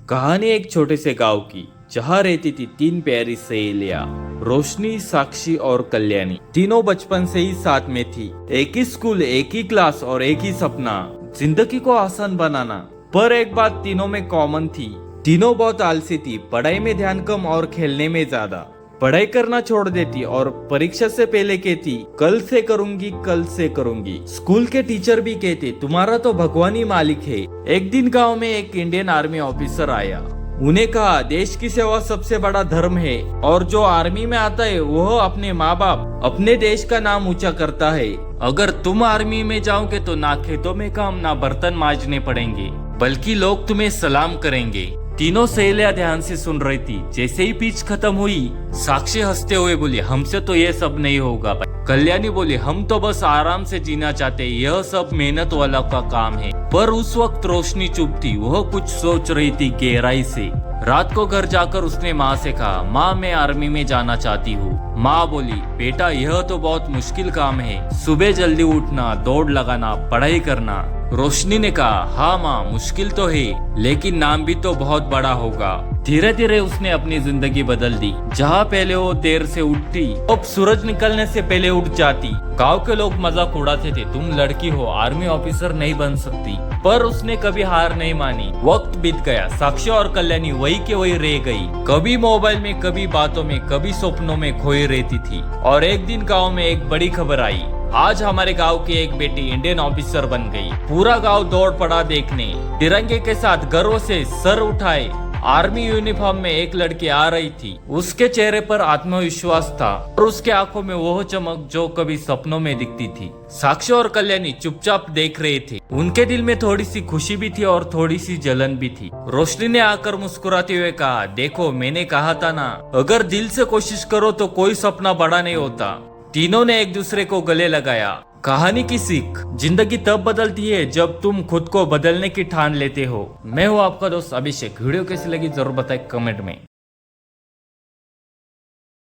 कहानी एक छोटे से गांव की, जहाँ रहती थी तीन प्यारी सहेलियां, रोशनी, साक्षी और कल्याणी। तीनों बचपन से ही साथ में थी। एक ही स्कूल, एक ही क्लास और एक ही सपना, जिंदगी को आसान बनाना। पर एक बात तीनों में कॉमन थी, तीनों बहुत आलसी थी। पढ़ाई में ध्यान कम और खेलने में ज्यादा। पढ़ाई करना छोड़ देती और परीक्षा से पहले कहती कल से करूंगी, कल से करूंगी। स्कूल के टीचर भी कहते तुम्हारा तो भगवान ही मालिक है। एक दिन गांव में एक इंडियन आर्मी ऑफिसर आया। उन्हें कहा देश की सेवा सबसे बड़ा धर्म है और जो आर्मी में आता है वह अपने माँ बाप, अपने देश का नाम ऊंचा करता है। अगर तुम आर्मी में जाओगे तो ना खेतों में काम, ना बर्तन मांजने पड़ेंगे, बल्कि लोग तुम्हें सलाम करेंगे। तीनों सहेलियां ध्यान से सुन रही थी। जैसे ही पीच खत्म हुई, साक्षी हंसते हुए बोली हमसे तो ये सब नहीं होगा। कल्याणी बोली हम तो बस आराम से जीना चाहते, यह सब मेहनत वाला का काम है। पर उस वक्त रोशनी चुप थी, वह कुछ सोच रही थी गहराई से। रात को घर जाकर उसने माँ से कहा माँ मैं आर्मी में जाना चाहती हूँ। माँ बोली बेटा यह तो बहुत मुश्किल काम है, सुबह जल्दी उठना, दौड़ लगाना, पढ़ाई करना। रोशनी ने कहा हाँ माँ मुश्किल तो है, लेकिन नाम भी तो बहुत बड़ा होगा। धीरे धीरे उसने अपनी जिंदगी बदल दी। जहाँ पहले वो देर से उठती, अब सूरज निकलने से पहले उठ जाती। गांव के लोग मजाक उड़ाते थे तुम लड़की हो, आर्मी ऑफिसर नहीं बन सकती। पर उसने कभी हार नहीं मानी। वक्त बीत गया, साक्षी और कल्याणी वही के वही रह गई। कभी मोबाइल में, कभी बातों में, कभी सपनों में खोई रहती थी। और एक दिन गाँव में एक बड़ी खबर आई, आज हमारे गांव की एक बेटी इंडियन ऑफिसर बन गई। पूरा गांव दौड़ पड़ा देखने। तिरंगे के साथ गर्व से सर उठाए आर्मी यूनिफॉर्म में एक लड़की आ रही थी। उसके चेहरे पर आत्मविश्वास था और उसके आंखों में वो चमक जो कभी सपनों में दिखती थी। साक्षी और कल्याणी चुपचाप देख रहे थे। उनके दिल में थोड़ी सी खुशी भी थी और थोड़ी सी जलन भी थी। रोशनी ने आकर मुस्कुराते हुए कहा देखो मैंने कहा था ना, अगर दिल से कोशिश करो तो कोई सपना बड़ा नहीं होता। तीनों ने एक दूसरे को गले लगाया। कहानी की सीख, जिंदगी तब बदलती है जब तुम खुद को बदलने की ठान लेते हो। मैं हूँ आपका दोस्त अभिषेक। वीडियो कैसी लगी जरूर बताएं कमेंट में।